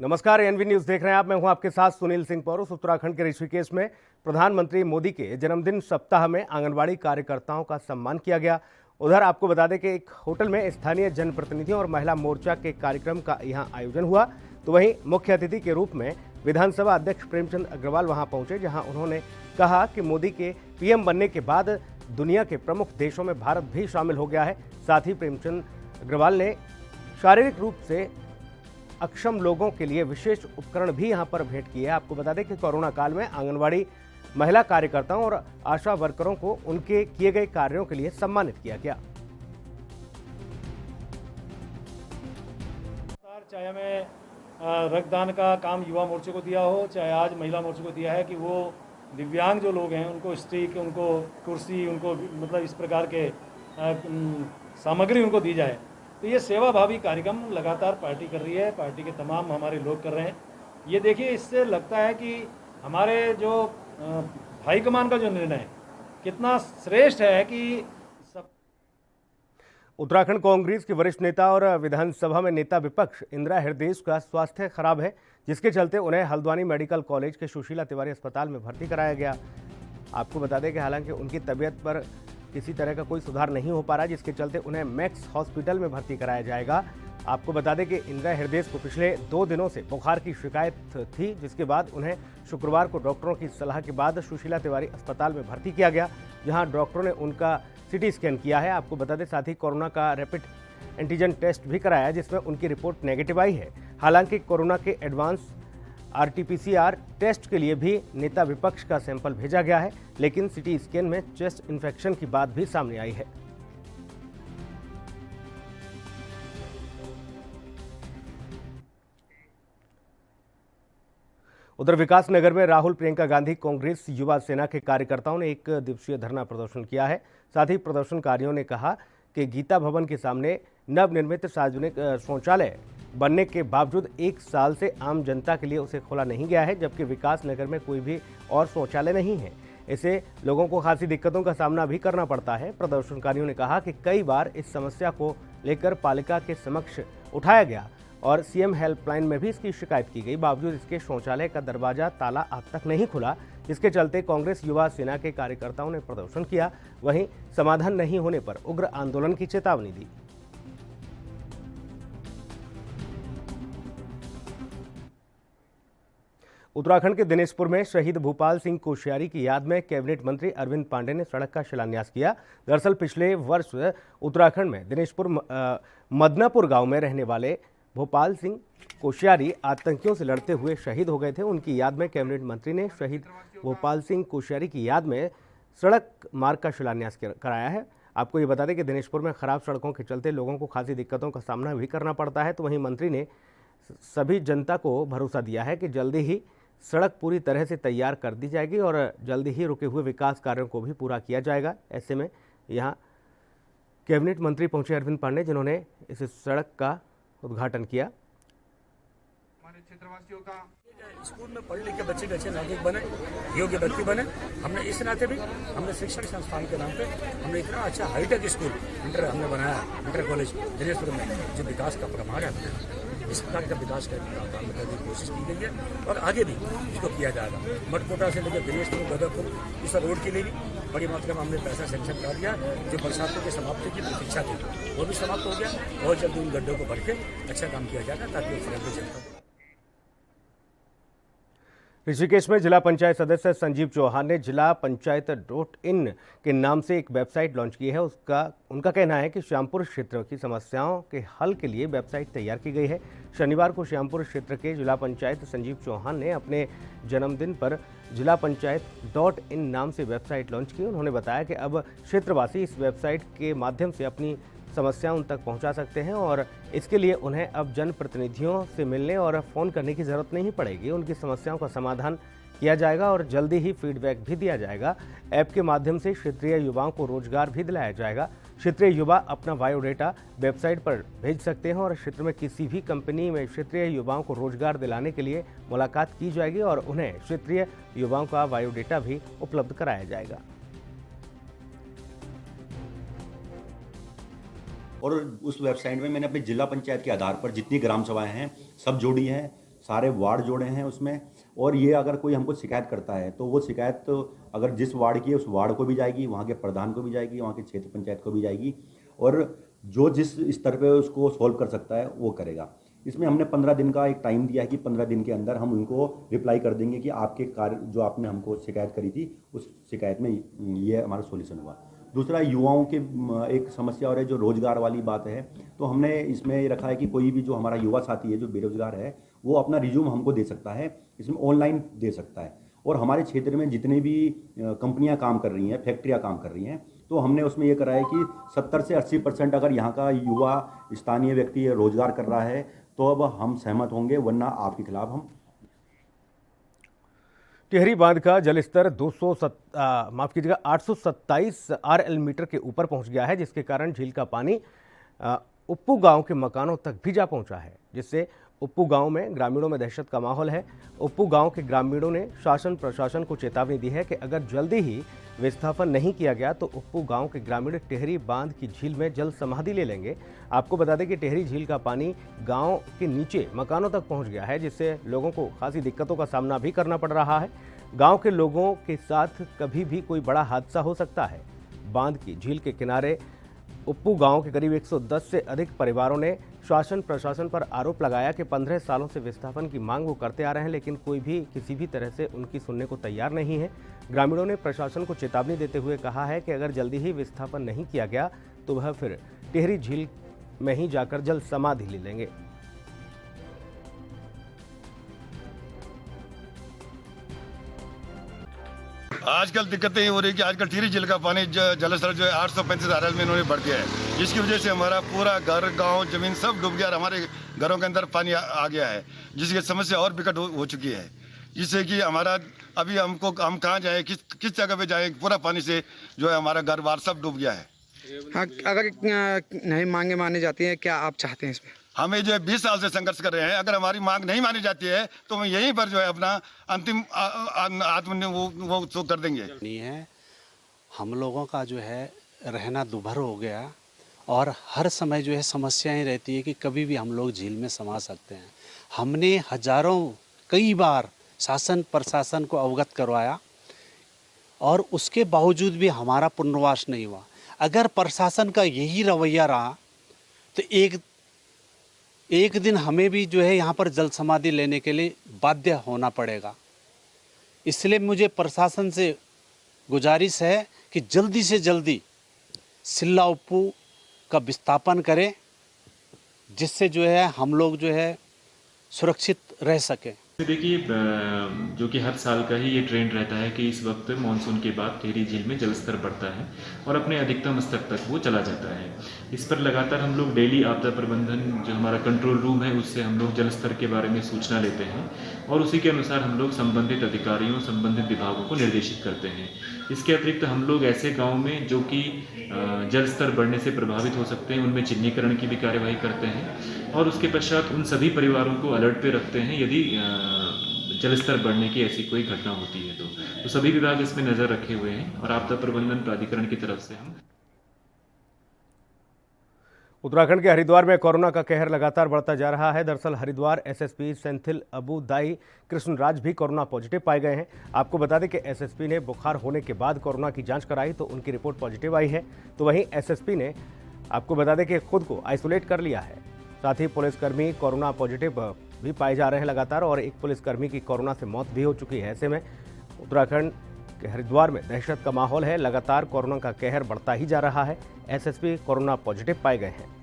नमस्कार, N V news देख रहे हैं आप। मैं हूं आपके साथ सुनील सिंह पौरुष। उत्तराखंड के ऋषिकेश में प्रधानमंत्री मोदी के जन्मदिन सप्ताह में आंगनबाड़ी कार्यकर्ताओं का सम्मान किया गया। उधर आपको बता दें कि एक होटल में स्थानीय जनप्रतिनिधियों और महिला मोर्चा के कार्यक्रम का यहां आयोजन हुआ। तो वहीं मुख्य अतिथि के रूप में विधानसभा अध्यक्ष प्रेमचंद अग्रवाल वहां पहुंचे, जहां उन्होंने कहा कि मोदी के पीएम बनने के बाद दुनिया के प्रमुख देशों में भारत भी शामिल हो गया है। साथ ही प्रेमचंद अग्रवाल ने शारीरिक रूप से अक्षम लोगों के लिए विशेष उपकरण भी यहां पर भेंट किए हैं। आपको बता दें कि कोरोना काल में आंगनवाड़ी महिला कार्यकर्ताओं और आशा वर्करों को उनके किए गए कार्यों के लिए सम्मानित किया गया। चाहे हमें रक्तदान का काम युवा मोर्चे को दिया हो, चाहे आज महिला मोर्चे को दिया है कि वो दिव्यांग जो लोग हैं उनको स्टिक, उनको कुर्सी, उनको मतलब इस प्रकार के सामग्री उनको दी जाए। तो ये सेवाभावी कार्यक्रम लगातार पार्टी कर रही है, पार्टी के तमाम हमारे लोग कर रहे हैं। ये देखिए, इससे लगता है कि हमारे जो हाईकमान का जो निर्णय कितना श्रेष्ठ है कि सब। उत्तराखंड कांग्रेस के वरिष्ठ नेता और विधानसभा में नेता विपक्ष इंदिरा हृदयेश का स्वास्थ्य खराब है, जिसके चलते उन्हें हल्द्वानी मेडिकल कॉलेज के सुशीला तिवारी अस्पताल में भर्ती कराया गया। आपको बता दें कि हालांकि उनकी तबीयत पर किसी तरह का कोई सुधार नहीं हो पा रहा, जिसके चलते उन्हें मैक्स हॉस्पिटल में भर्ती कराया जाएगा। आपको बता दें कि इंदिरा हृदयेश को पिछले 2 दिनों से बुखार की शिकायत थी, जिसके बाद उन्हें शुक्रवार को डॉक्टरों की सलाह के बाद सुशीला तिवारी अस्पताल में भर्ती किया गया, जहां डॉक्टरों ने उनका सिटी स्कैन किया है। आपको बता दें साथ ही कोरोना का रैपिड एंटीजन टेस्ट भी कराया, जिसमें उनकी रिपोर्ट नेगेटिव आई है। हालांकि कोरोना के एडवांस RT-PCR टेस्ट के लिए भी नेता विपक्ष का सैंपल भेजा गया है, लेकिन सिटी स्कैन में चेस्ट इन्फेक्शन की बात भी सामने आई है। उधर विकास नगर में राहुल प्रियंका गांधी कांग्रेस युवा सेना के कार्यकर्ताओं ने 1 दिवसीय धरना प्रदर्शन किया है। साथ ही प्रदर्शनकारियों ने कहा कि गीता भवन के सामने नवनिर्मित सार्वजनिक शौचालय बनने के बावजूद 1 साल से आम जनता के लिए उसे खोला नहीं गया है, जबकि विकास नगर में कोई भी और शौचालय नहीं है। इससे लोगों को खासी दिक्कतों का सामना भी करना पड़ता है। प्रदर्शनकारियों ने कहा कि कई बार इस समस्या को लेकर पालिका के समक्ष उठाया गया और सीएम हेल्पलाइन में भी इसकी शिकायत की गई, बावजूद इसके शौचालय का दरवाजा ताला आज तक नहीं खुला, जिसके चलते कांग्रेस युवा सेना के कार्यकर्ताओं ने प्रदर्शन किया। वहीं समाधान नहीं होने पर उग्र आंदोलन की चेतावनी दी। उत्तराखंड के दिनेशपुर में शहीद भूपाल सिंह कोश्यारी की याद में कैबिनेट मंत्री अरविंद पांडे ने सड़क का शिलान्यास किया। दरअसल पिछले वर्ष उत्तराखंड में दिनेशपुर मदनापुर गांव में रहने वाले भूपाल सिंह कोश्यारी आतंकियों से लड़ते हुए शहीद हो गए थे। उनकी याद में कैबिनेट मंत्री ने शहीद भूपाल सिंह कोश्यारी की याद में सड़क मार्ग का शिलान्यास कराया है। आपको ये बता दें कि दिनेशपुर में खराब सड़कों के चलते लोगों को खासी दिक्कतों का सामना भी करना पड़ता है। तो वहीं मंत्री ने सभी जनता को भरोसा दिया है कि जल्दी ही सड़क पूरी तरह से तैयार कर दी जाएगी और जल्दी ही रुके हुए विकास कार्यों को भी पूरा किया जाएगा। ऐसे में यहाँ कैबिनेट मंत्री पहुंचे अरविंद पांडे, जिन्होंने इस सड़क का उद्घाटन किया। हमारे क्षेत्रवासियों का स्कूल में पढ़ लिख के बच्चे अच्छे नागरिक बने, योग्य व्यक्ति बने। हमने इस नाते भी हमने शिक्षण संस्थान के नाम पे हमने इतना अच्छा हाईटेक स्कूल हमने बनाया, इंटर कॉलेज दिनेशपुर में, जो विकास का प्रमाण है। इस प्रकार का विकास करने की कोशिश की गई है और आगे भी इसको किया जाएगा। मटकोटा से लेकर दिनेशपुर, गदरपुर, इस रोड के लिए भी बड़ी मात्रा में हमने पैसा सैंक्शन कर दिया। जो बरसातों की समाप्ति की प्रतीक्षा थी वो भी समाप्त हो गया। बहुत जल्दी उन गड्ढों को भर के अच्छा काम किया जाएगा, ताकि जनता को। ऋषिकेश में जिला पंचायत सदस्य संजीव चौहान ने जिला पंचायत .in के नाम से एक वेबसाइट लॉन्च की है। उनका कहना है कि श्यामपुर क्षेत्र की समस्याओं के हल के लिए वेबसाइट तैयार की गई है। शनिवार को श्यामपुर क्षेत्र के जिला पंचायत संजीव चौहान ने अपने जन्मदिन पर जिला पंचायत .in नाम से वेबसाइट लॉन्च की। उन्होंने बताया कि अब क्षेत्रवासी इस वेबसाइट के माध्यम से अपनी समस्या उन तक पहुंचा सकते हैं और इसके लिए उन्हें अब जनप्रतिनिधियों से मिलने और फ़ोन करने की ज़रूरत नहीं पड़ेगी। उनकी समस्याओं का समाधान किया जाएगा और जल्दी ही फीडबैक भी दिया जाएगा। ऐप के माध्यम से क्षेत्रीय युवाओं को रोजगार भी दिलाया जाएगा। क्षेत्रीय युवा अपना बायोडेटा वेबसाइट पर भेज सकते हैं और क्षेत्र में किसी भी कंपनी में क्षेत्रीय युवाओं को रोजगार दिलाने के लिए मुलाकात की जाएगी और उन्हें क्षेत्रीय युवाओं का बायोडेटा भी उपलब्ध कराया जाएगा। और उस वेबसाइट में मैंने अपने जिला पंचायत के आधार पर जितनी ग्राम सभाएं हैं सब जोड़ी हैं, सारे वार्ड जोड़े हैं उसमें, और ये अगर कोई हमको शिकायत करता है तो वो शिकायत अगर जिस वार्ड की है उस वार्ड को भी जाएगी, वहाँ के प्रधान को भी जाएगी, वहाँ के क्षेत्र पंचायत को भी जाएगी, और जो जिस स्तर पे उसको सॉल्व कर सकता है वो करेगा। इसमें हमने 15 दिन का एक टाइम दिया है कि 15 दिन के अंदर हम उनको रिप्लाई कर देंगे कि आपके कार्य जो आपने हमको शिकायत करी थी उस शिकायत में ये हमारा सॉल्यूशन हुआ। दूसरा, युवाओं के एक समस्या और है जो रोज़गार वाली बात है, तो हमने इसमें ये रखा है कि कोई भी जो हमारा युवा साथी है जो बेरोजगार है वो अपना रिज्यूम हमको दे सकता है, इसमें ऑनलाइन दे सकता है। और हमारे क्षेत्र में जितने भी कंपनियां काम कर रही हैं, फैक्ट्रियां काम कर रही हैं, तो हमने उसमें ये करा है कि 70 से 80% अगर यहाँ का युवा स्थानीय व्यक्ति रोजगार कर रहा है तो अब हम सहमत होंगे, वरना आपके खिलाफ हम। टिहरी बांध का जलस्तर 827 RL मीटर के ऊपर पहुंच गया है, जिसके कारण झील का पानी उप्पू गांव के मकानों तक भी जा पहुंचा है, जिससे उप्पू गांव में ग्रामीणों में दहशत का माहौल है। उप्पू गांव के ग्रामीणों ने शासन प्रशासन को चेतावनी दी है कि अगर जल्दी ही विस्थापन नहीं किया गया तो उप्पू गांव के ग्रामीण टिहरी बांध की झील में जल समाधि ले लेंगे। आपको बता दें कि टिहरी झील का पानी गांव के नीचे मकानों तक पहुंच गया है, जिससे लोगों को खासी दिक्कतों का सामना भी करना पड़ रहा है। गांव के लोगों के साथ कभी भी कोई बड़ा हादसा हो सकता है। बांध की झील के किनारे उप्पू गांव के करीब 110 से अधिक परिवारों ने शासन प्रशासन पर आरोप लगाया कि 15 सालों से विस्थापन की मांग वो करते आ रहे हैं, लेकिन कोई भी किसी भी तरह से उनकी सुनने को तैयार नहीं है। ग्रामीणों ने प्रशासन को चेतावनी देते हुए कहा है कि अगर जल्दी ही विस्थापन नहीं किया गया तो वह फिर टिहरी झील में ही जाकर जल समाधि ले लेंगे। आजकल दिक्कतें ये हो रही है कि आजकल टिहरी झील का पानी जलस्तर जो है 835 RL में इन्होंने बढ़ दिया है, जिसकी वजह से हमारा पूरा घर गांव जमीन सब डूब गया और हमारे घरों के अंदर पानी आ गया है, जिसकी समस्या और विकट हो चुकी है। जिससे कि हमारा अभी हम कहाँ जाएं, किस जगह पे जाएं, पूरा पानी से जो है हमारा घर बार सब डूब गया है। हाँ, अगर नहीं मांगे मानी जाती हैं, क्या आप चाहते हैं इसमें? हमें जो है 20 साल से संघर्ष कर रहे हैं, अगर हमारी मांग नहीं मानी जाती है तो हम यहीं पर जो है अपना अंतिम वो तो कर देंगे। नहीं है, हम लोगों का जो है रहना दुभर हो गया और हर समय जो है समस्याएं रहती है कि कभी भी हम लोग झील में समा सकते हैं। हमने कई बार शासन प्रशासन को अवगत करवाया और उसके बावजूद भी हमारा पुनर्वास नहीं हुआ। अगर प्रशासन का यही रवैया रहा तो एक दिन हमें भी जो है यहाँ पर जल समाधि लेने के लिए बाध्य होना पड़ेगा। इसलिए मुझे प्रशासन से गुजारिश है कि जल्दी से जल्दी सिल्ला उप्पू का विस्थापन करें, जिससे जो है हम लोग जो है सुरक्षित रह सकें। देखिए, जो कि हर साल का ही ये ट्रेंड रहता है कि इस वक्त मानसून के बाद टिहरी झील में जलस्तर बढ़ता है और अपने अधिकतम स्तर तक वो चला जाता है। इस पर लगातार हम लोग डेली आपदा प्रबंधन जो हमारा कंट्रोल रूम है उससे हम लोग जलस्तर के बारे में सूचना लेते हैं और उसी के अनुसार हम लोग संबंधित अधिकारियों संबंधित विभागों को निर्देशित करते हैं। इसके अतिरिक्त हम लोग ऐसे गाँव में जो कि जल स्तर बढ़ने से प्रभावित हो सकते हैं उनमें चिन्हीकरण की भी कार्यवाही करते हैं और उसके पश्चात उन सभी परिवारों को अलर्ट पे रखते हैं। यदि जल स्तर बढ़ने की ऐसी कोई घटना होती है तो सभी विभाग इसमें नज़र रखे हुए हैं और आपदा प्रबंधन प्राधिकरण की तरफ से हम। उत्तराखंड के हरिद्वार में कोरोना का कहर लगातार बढ़ता जा रहा है। दरअसल हरिद्वार एसएसपी सेंथिल अबुदाई कृष्णराज भी कोरोना पॉजिटिव पाए गए हैं। आपको बता दें कि एसएसपी ने बुखार होने के बाद कोरोना की जांच कराई तो उनकी रिपोर्ट पॉजिटिव आई है। तो वहीं एसएसपी ने आपको बता दें कि खुद को आइसोलेट कर लिया है। साथ ही पुलिसकर्मी कोरोना पॉजिटिव भी पाए जा रहे हैं लगातार और एक पुलिसकर्मी की कोरोना से मौत भी हो चुकी है। ऐसे में उत्तराखंड के हरिद्वार में दहशत का माहौल है। लगातार कोरोना का कहर बढ़ता ही जा रहा है। एसएसपी कोरोना पॉजिटिव पाए गए हैं।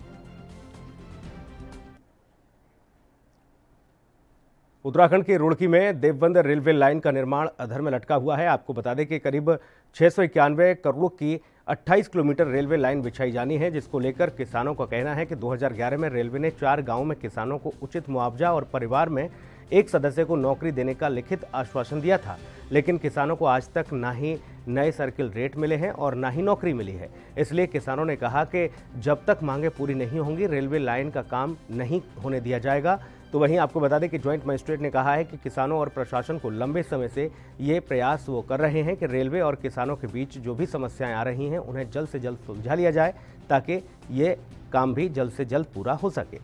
उत्तराखंड के रुड़की में देवबंद रेलवे लाइन का निर्माण अधर में लटका हुआ है। आपको बता दें कि करीब 691 करोड़ की 28 किलोमीटर रेलवे लाइन बिछाई जानी है, जिसको लेकर किसानों का कहना है कि 2011 में रेलवे ने 4 गांवों में किसानों को उचित मुआवजा और परिवार में एक सदस्य को नौकरी देने का लिखित आश्वासन दिया था, लेकिन किसानों को आज तक ना ही नए सर्किल रेट मिले हैं और ना ही नौकरी मिली है। इसलिए किसानों ने कहा कि जब तक मांगे पूरी नहीं होंगी रेलवे लाइन का काम नहीं होने दिया जाएगा। तो वहीं आपको बता दें कि जॉइंट मजिस्ट्रेट ने कहा है कि किसानों और प्रशासन को लंबे समय से ये प्रयास वो कर रहे हैं कि रेलवे और किसानों के बीच जो भी समस्याएं आ रही हैं उन्हें जल्द से जल्द सुलझा लिया जाए ताकि ये काम भी जल्द से जल्द पूरा हो सके।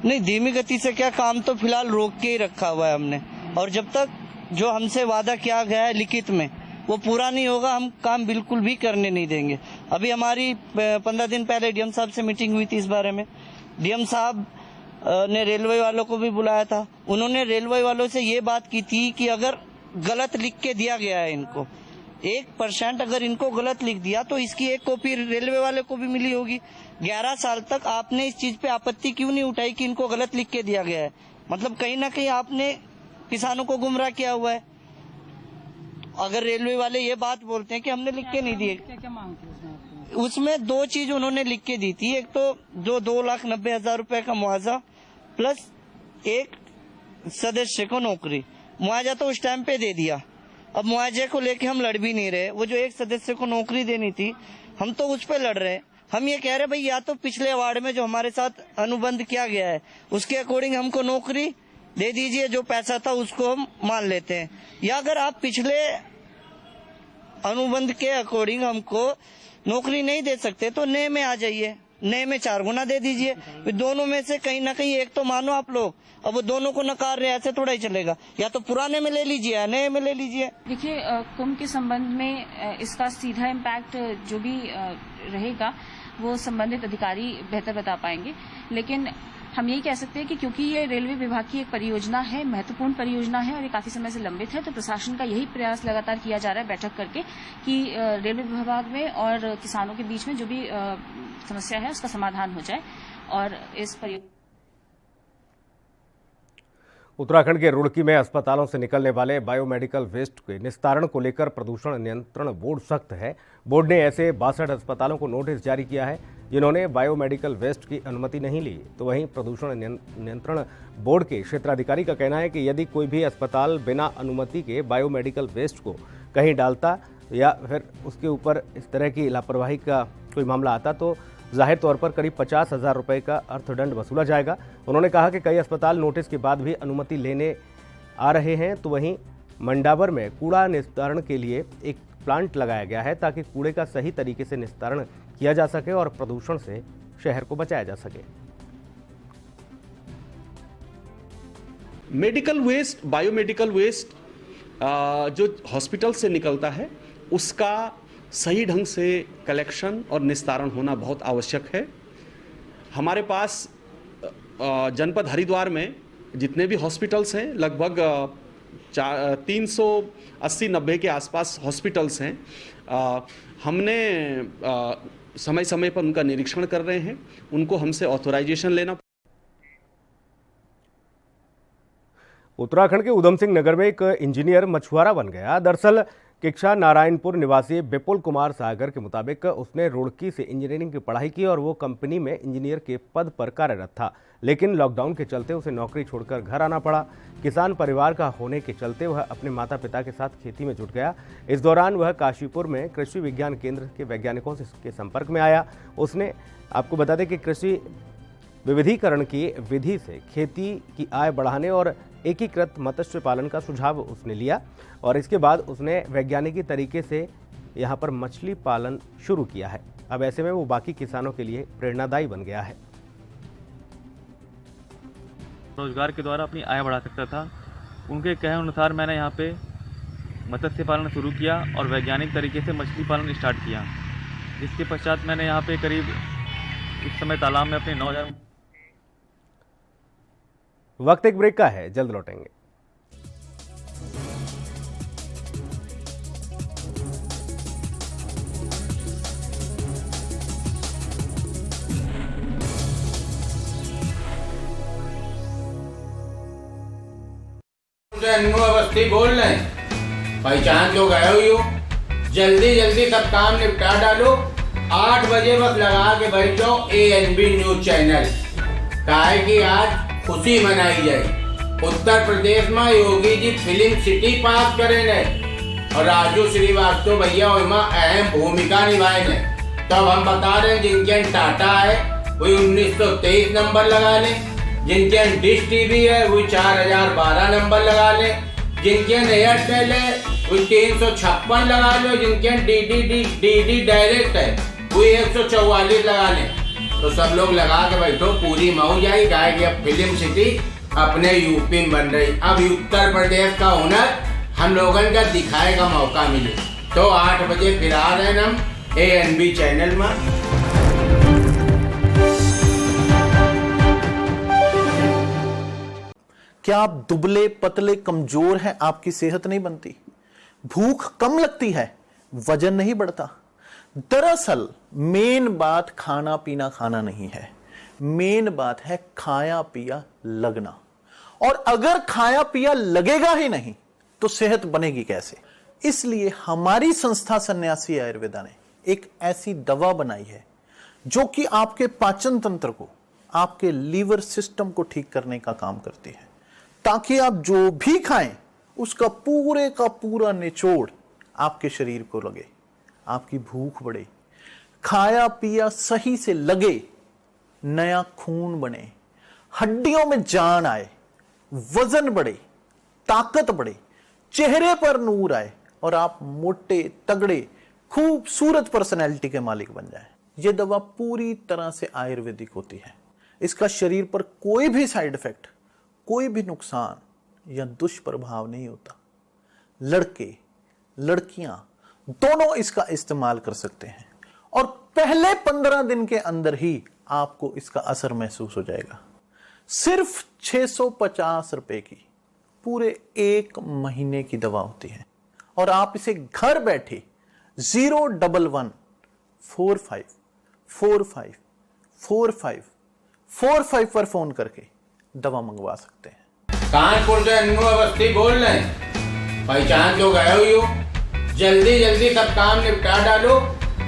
नहीं, धीमी गति से क्या, काम तो फिलहाल रोक के ही रखा हुआ है हमने, और जब तक जो हमसे वादा किया गया है लिखित में वो पूरा नहीं होगा हम काम बिल्कुल भी करने नहीं देंगे। अभी हमारी 15 दिन पहले डीएम साहब से मीटिंग हुई थी इस बारे में। डीएम साहब ने रेलवे वालों को भी बुलाया था। उन्होंने रेलवे वालों से ये बात की थी कि अगर गलत लिख के दिया गया है इनको 1% अगर इनको गलत लिख दिया तो इसकी एक कॉपी रेलवे वाले को भी मिली होगी। 11 साल तक आपने इस चीज पे आपत्ति क्यों नहीं उठाई कि इनको गलत लिख के दिया गया है? मतलब कहीं ना कहीं आपने किसानों को गुमराह किया हुआ है। अगर रेलवे वाले ये बात बोलते हैं कि हमने लिख के नहीं दिए, क्या मांग थी उसमें 2 चीज उन्होंने लिख के दी थी। एक तो जो 2,90,000 रुपए का मुआवजा प्लस एक सदस्य को नौकरी। मुआवजा तो उस टाइम पे दे दिया, अब मुआवजे को लेके हम लड़ भी नहीं रहे। वो जो एक सदस्य को नौकरी देनी थी हम तो उस पे लड़ रहे हैं। हम ये कह रहे भाई या तो पिछले अवार्ड में जो हमारे साथ अनुबंध किया गया है उसके अकॉर्डिंग हमको नौकरी दे दीजिए, जो पैसा था उसको हम मान लेते हैं, या अगर आप पिछले अनुबंध के अकॉर्डिंग हमको नौकरी नहीं दे सकते तो नए में आ जाइए, नए में 4 गुना दे दीजिए। दोनों में से कहीं ना कहीं एक तो मानो आप लोग। अब वो दोनों को नकार रहे, ऐसे थोड़ा ही चलेगा। या तो पुराने में ले लीजिए या नए में ले लीजिए। देखिए, कुंभ के संबंध में इसका सीधा इम्पैक्ट जो भी रहेगा वो संबंधित अधिकारी बेहतर बता पाएंगे, लेकिन हम यही कह सकते हैं कि क्योंकि ये रेलवे विभाग की एक परियोजना है, महत्वपूर्ण परियोजना है और ये काफी समय से लंबित है, तो प्रशासन का यही प्रयास लगातार किया जा रहा है बैठक करके कि रेलवे विभाग में और किसानों के बीच में जो भी समस्या है उसका समाधान हो जाए और इस परियोजना। उत्तराखंड के रुड़की में अस्पतालों से निकलने वाले बायोमेडिकल वेस्ट के निस्तारण को लेकर प्रदूषण नियंत्रण बोर्ड सख्त है। बोर्ड ने ऐसे 62 अस्पतालों को नोटिस जारी किया है जिन्होंने बायोमेडिकल वेस्ट की अनुमति नहीं ली। तो वहीं प्रदूषण नियंत्रण बोर्ड के क्षेत्राधिकारी का कहना है कि यदि कोई भी अस्पताल बिना अनुमति के बायोमेडिकल वेस्ट को कहीं डालता या फिर उसके ऊपर इस तरह की लापरवाही का कोई मामला आता तो जाहिर तौर पर करीब 50,000 रुपये का अर्थदंड वसूला जाएगा। उन्होंने कहा कि कई अस्पताल नोटिस के बाद भी अनुमति लेने आ रहे हैं। तो वहीं मंडावर में कूड़ा निस्तारण के लिए एक प्लांट लगाया गया है ताकि कूड़े का सही तरीके से निस्तारण किया जा सके और प्रदूषण से शहर को बचाया जा सके। मेडिकल वेस्ट, बायोमेडिकल वेस्ट जो हॉस्पिटल से निकलता है उसका सही ढंग से कलेक्शन और निस्तारण होना बहुत आवश्यक है। हमारे पास जनपद हरिद्वार में जितने भी हॉस्पिटल्स हैं लगभग 380-90 के आसपास हॉस्पिटल्स हैं। हमने समय समय पर उनका निरीक्षण कर रहे हैं, उनको हमसे ऑथराइजेशन लेना। उत्तराखंड के उधम सिंह नगर में एक इंजीनियर मछुआरा बन गया। दरअसल किक्षा नारायणपुर निवासी विपुल कुमार सागर के मुताबिक उसने रुड़की से इंजीनियरिंग की पढ़ाई की और वो कंपनी में इंजीनियर के पद पर कार्यरत था, लेकिन लॉकडाउन के चलते उसे नौकरी छोड़कर घर आना पड़ा। किसान परिवार का होने के चलते वह अपने माता पिता के साथ खेती में जुट गया। इस दौरान वह काशीपुर में कृषि विज्ञान केंद्र के वैज्ञानिकों के संपर्क में आया। उसने, आपको बता दें कि कृषि विविधीकरण की विधि से खेती की आय बढ़ाने और एकीकृत मत्स्य पालन का सुझाव उसने लिया और इसके बाद उसने वैज्ञानिक तरीके से यहाँ पर मछली पालन शुरू किया है। अब ऐसे में वो बाकी किसानों के लिए प्रेरणादायी बन गया है। रोजगार के द्वारा अपनी आय बढ़ा सकता था। उनके कहे अनुसार मैंने यहाँ पे मत्स्य पालन शुरू किया और वैज्ञानिक तरीके से मछली पालन स्टार्ट किया, जिसके पश्चात मैंने यहाँ पे करीब इस समय तालाब में अपने 9,000। वक्त एक ब्रेक का है, जल्द लौटेंगे। अवस्थी बोल रहे हैं, पहचान तो गए हो। जल्दी जल्दी सब काम निपटा डालो। 8 बजे बस लगा के बैठ जाओ ANB न्यूज चैनल। काहे कि आज खुशी मनाई जाए। उत्तर प्रदेश में योगी जी फिल्म सिटी पास करे ने और राजू श्रीवास्तव भैया उसमें अहम भूमिका निभाए ने। तब हम बता रहे हैं जिनके टाटा है वही 1923 नंबर लगा ले, जिनके डिश टीवी है वही 4012 नंबर लगा ले, जिनके एयरटेल है वही 356 लगा लो, जिनके DD डायरेक्ट है वही 144 लगा ले। तो सब लोग लगा के बैठो, पूरी मऊ जाए गाय की अब फिल्म सिटी अपने यूपी में बन रही। अब उत्तर प्रदेश का हुनर हम लोगन का दिखाए का मौका मिले तो 8 बजे फिर आ रहे हैं हम ANB चैनल में। क्या आप दुबले पतले कमजोर हैं, आपकी सेहत नहीं बनती, भूख कम लगती है, वजन नहीं बढ़ता? दरअसल मेन बात खाना पीना खाना नहीं है, मेन बात है खाया पिया लगना। और अगर खाया पिया लगेगा ही नहीं तो सेहत बनेगी कैसे? इसलिए हमारी संस्था सन्यासी आयुर्वेदा ने एक ऐसी दवा बनाई है जो कि आपके पाचन तंत्र को, आपके लीवर सिस्टम को ठीक करने का काम करती है, ताकि आप जो भी खाएं उसका पूरे का पूरा निचोड़ आपके शरीर को लगे, आपकी भूख बढ़े, खाया पिया सही से लगे, नया खून बने, हड्डियों में जान आए, वजन बढ़े, ताकत बढ़े, चेहरे पर नूर आए और आप मोटे तगड़े खूबसूरत पर्सनैलिटी के मालिक बन जाएं। यह दवा पूरी तरह से आयुर्वेदिक होती है। इसका शरीर पर कोई भी साइड इफेक्ट, कोई भी नुकसान या दुष्प्रभाव नहीं होता। लड़के लड़कियां दोनों इसका इस्तेमाल कर सकते हैं और पहले 15 दिन के अंदर ही आपको इसका असर महसूस हो जाएगा। सिर्फ 650 रुपए की पूरे 1 महीने की दवा होती है और आप इसे घर बैठे 01145454545 पर फोन करके दवा मंगवा सकते हैं। कानपुर से अन्नू अवस्थी बोल रहे हैं, पहचान तो गए हुई हो, जल्दी जल्दी सब काम निपटा डालो,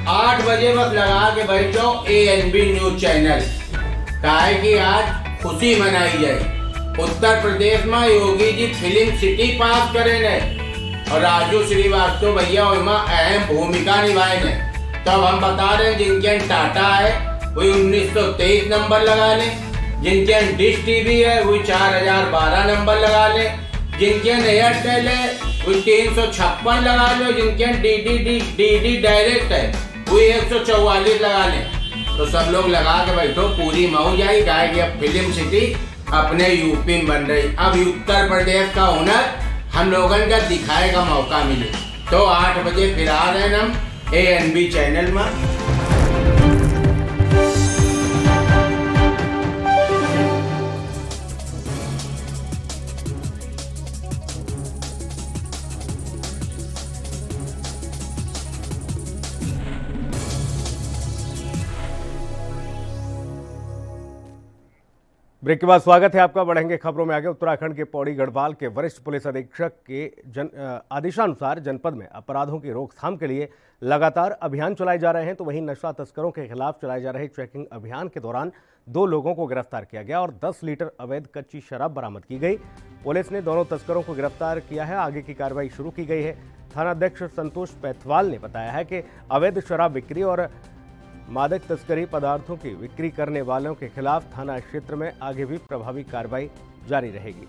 8 बजे बस लगा के बैठ जाओ ANB न्यूज चैनल। काहे कि आज खुशी मनाई जाए, उत्तर प्रदेश में योगी जी फिल्म सिटी पास करे ने और राजू श्रीवास्तव भैया उसमें अहम भूमिका निभाए ने। तब हम बता रहे हैं जिनके टाटा है वही 1923 नंबर लगा ले, जिनके डिश टीवी है वही 4012 नंबर लगा ले, जिनके एयरटेल है वही 356 लगा लो, जिनके DD डायरेक्ट है वही 144 लगा ले। तो सब लोग लगा के बैठो, पूरी मऊ जाए गाय की अब फिल्म सिटी अपने यूपी में बन रही। अब उत्तर प्रदेश का हुनर हम लोगन का दिखाए का मौका मिले तो 8 बजे फिर आ रहे हैं हम ANB चैनल में। ब्रेक के बाद स्वागत है आपका। बढ़ेंगे खबरों में आगे। उत्तराखंड के पौड़ी गढ़वाल के वरिष्ठ पुलिस अधीक्षक के आदेशानुसार जनपद में अपराधों की रोकथाम के लिए लगातार अभियान चलाए जा रहे हैं, तो वहीं नशा तस्करों के खिलाफ चलाए जा रहे चेकिंग अभियान के दौरान 2 लोगों को गिरफ्तार किया गया और 10 लीटर अवैध कच्ची शराब बरामद की गई। पुलिस ने दोनों तस्करों को गिरफ्तार किया है, आगे की कार्रवाई शुरू की गई है। थानाध्यक्ष संतोष पैथवाल ने बताया है कि अवैध शराब बिक्री और मादक तस्करी पदार्थों की बिक्री करने वालों के खिलाफ थाना क्षेत्र में आगे भी प्रभावी कार्रवाई जारी रहेगी।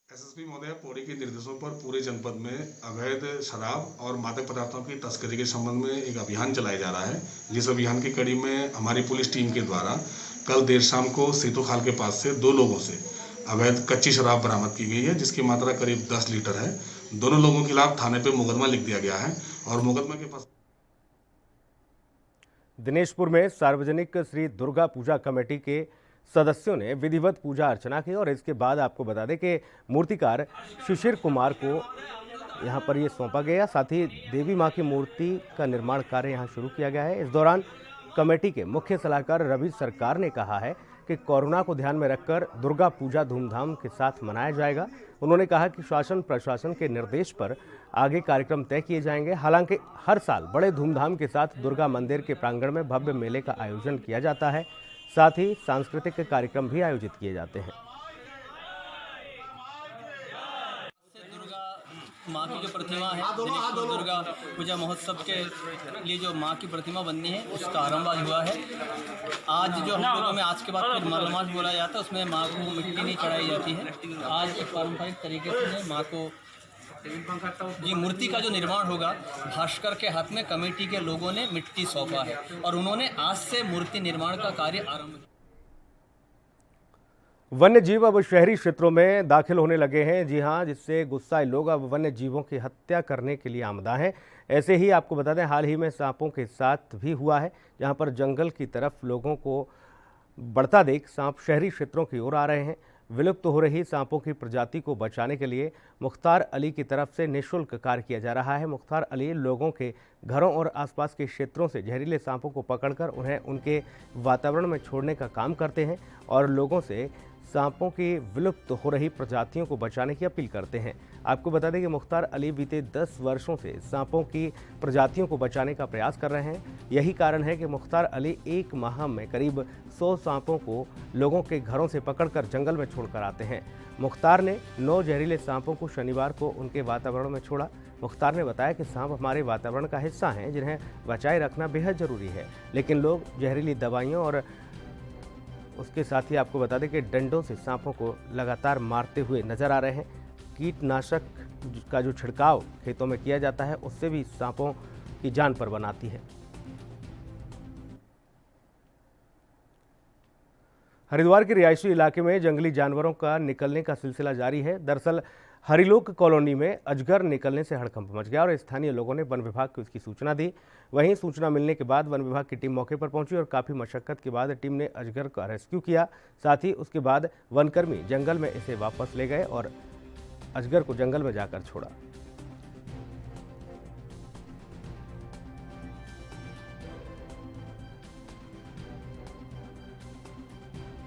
एसएसपी महोदय पौड़ी के निर्देशों पर पूरे जनपद में अवैध शराब और मादक पदार्थों की तस्करी के संबंध में एक अभियान चलाया जा रहा है, जिस अभियान की कड़ी में हमारी पुलिस टीम के द्वारा कल देर शाम को सेतुखाल के पास से 2 लोगों से अवैध कच्ची शराब बरामद की गई है, जिसकी मात्रा करीब 10 लीटर है। दोनों लोगों के खिलाफ थाने पे मुकदमा लिख दिया गया है और मुकदमा के पास दिनेशपुर में सार्वजनिक श्री दुर्गा पूजा कमेटी के सदस्यों ने विधिवत पूजा अर्चना की और इसके बाद आपको बता दें कि मूर्तिकार शिशिर कुमार को यहां पर ये सौंपा गया। साथ ही देवी मां की मूर्ति का निर्माण कार्य यहां शुरू किया गया है। इस दौरान कमेटी के मुख्य सलाहकार रवि सरकार ने कहा है कि कोरोना को ध्यान में रखकर दुर्गा पूजा धूमधाम के साथ मनाया जाएगा। उन्होंने कहा कि शासन प्रशासन के निर्देश पर आगे कार्यक्रम तय किए जाएंगे। हालांकि हर साल बड़े धूमधाम के साथ दुर्गा मंदिर के प्रांगण में भव्य मेले का आयोजन किया जाता है, साथ ही सांस्कृतिक कार्यक्रम भी आयोजित किए जाते हैं। माँ की जो प्रतिमा है, दिनेशपुर दुर्गा पूजा महोत्सव के लिए जो माँ की प्रतिमा बननी है उसका आरंभ आज हुआ है। आज जो हम लोगों में आज के बाद फिर मलमास बोला जाता है, उसमें माँ को मिट्टी नहीं चढ़ाई जाती है। आज एक पारंपरिक तरीके से माँ को ये मूर्ति का जो निर्माण होगा, भास्कर के हाथ में कमेटी के लोगों ने मिट्टी सौंपा है और उन्होंने आज से मूर्ति निर्माण का कार्य आरंभ किया। वन्य जीव अब शहरी क्षेत्रों में दाखिल होने लगे हैं। जी हां, जिससे गुस्साए लोग अब वन्य जीवों की हत्या करने के लिए आमदा हैं। ऐसे ही आपको बता दें, हाल ही में सांपों के साथ भी हुआ है, जहां पर जंगल की तरफ लोगों को बढ़ता देख सांप शहरी क्षेत्रों की ओर आ रहे हैं। विलुप्त हो रही सांपों की प्रजाति को बचाने के लिए मुख्तार अली की तरफ से निःशुल्क कार्य किया जा रहा है। मुख्तार अली लोगों के घरों और आसपास के क्षेत्रों से जहरीले सांपों को पकड़कर उन्हें उनके वातावरण में छोड़ने का काम करते हैं और लोगों से सांपों की विलुप्त हो रही प्रजातियों को बचाने की अपील करते हैं। आपको बता दें कि मुख्तार अली बीते 10 वर्षों से सांपों की प्रजातियों को बचाने का प्रयास कर रहे हैं। यही कारण है कि मुख्तार अली एक माह में करीब 100 सांपों को लोगों के घरों से पकड़कर जंगल में छोड़कर आते हैं। मुख्तार ने 9 जहरीले सांपों को शनिवार को उनके वातावरण में छोड़ा। मुख्तार ने बताया कि सांप हमारे वातावरण का हिस्सा हैं, जिन्हें बचाए रखना बेहद जरूरी है, लेकिन लोग जहरीली दवाइयों और उसके साथ ही आपको बता दें कि डंडों से सांपों को लगातार मारते हुए नजर आ रहे हैं। कीटनाशक का जो छिड़काव खेतों में किया जाता है, उससे भी सांपों की जान पर बनाती है। हरिद्वार के रिहायशी इलाके में जंगली जानवरों का निकलने का सिलसिला जारी है। दरअसल हरिलोक कॉलोनी में अजगर निकलने से हड़कंप मच गया और स्थानीय लोगों ने वन विभाग को इसकी सूचना दी। वहीं सूचना मिलने के बाद वन विभाग की टीम मौके पर पहुंची और काफ़ी मशक्कत के बाद टीम ने अजगर का रेस्क्यू किया। साथ ही उसके बाद वनकर्मी जंगल में इसे वापस ले गए और अजगर को जंगल में जाकर छोड़ा।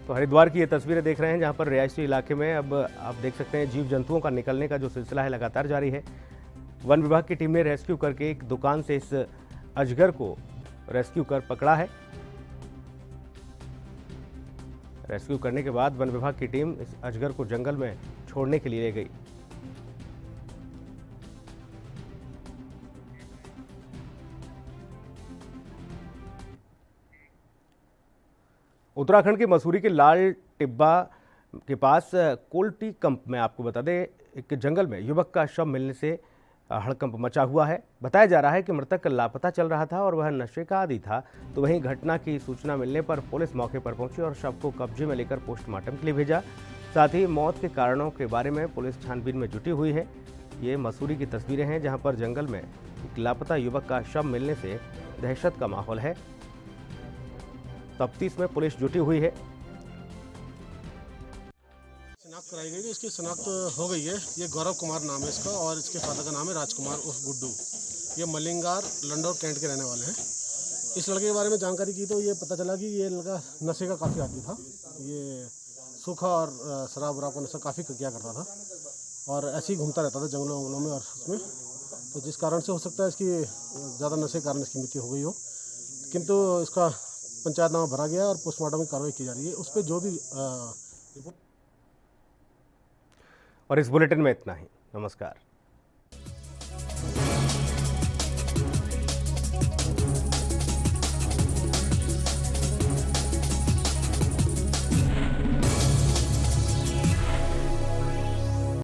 तो हरिद्वार की ये तस्वीरें देख रहे हैं, जहां पर रिहायशी इलाके में अब आप देख सकते हैं जीव जंतुओं का निकलने का जो सिलसिला है लगातार जारी है। वन विभाग की टीम ने रेस्क्यू करके एक दुकान से इस अजगर को रेस्क्यू कर पकड़ा है। रेस्क्यू करने के बाद वन विभाग की टीम इस अजगर को जंगल में छोड़ने के लिए ले गई। उत्तराखंड के मसूरी के लाल टिब्बा के पास कोल्टी कंप में आपको बता दें, एक जंगल में युवक का शव मिलने से हड़कंप मचा हुआ है। बताया जा रहा है कि मृतक लापता चल रहा था और वह नशे का आदी था। तो वहीं घटना की सूचना मिलने पर पुलिस मौके पर पहुंची और शव को कब्जे में लेकर पोस्टमार्टम के लिए भेजा। साथ ही मौत के कारणों के बारे में पुलिस छानबीन में जुटी हुई है। ये मसूरी की तस्वीरें हैं, जहाँ पर जंगल में एक लापता युवक का शव मिलने से दहशत का माहौल है। तफ्तीश में पुलिस जुटी हुई है। शिनाख्त कराई गई, इसकी शिनाख्त हो गई है। ये गौरव कुमार नाम है इसका और इसके फादर का नाम है राजकुमार उर्फ गुड्डू। ये मलिंगार लंडौर कैंट के रहने वाले हैं। इस लड़के के बारे में जानकारी की तो ये पता चला कि ये लड़का नशे का काफ़ी आदी था। ये सूखा और शराब वराब का नशा काफ़ी किया करता था और ऐसे ही घूमता रहता था जंगलों वंगलों में और उसमें। तो जिस कारण से हो सकता है इसकी ज़्यादा नशे के कारण इसकी मृत्यु हो गई हो, किंतु इसका पंचायतनामा भरा गया और पोस्टमार्टम की कार्रवाई की जा रही है। उस पर जो भी रिपोर्ट। और इस बुलेटिन में इतना ही। नमस्कार।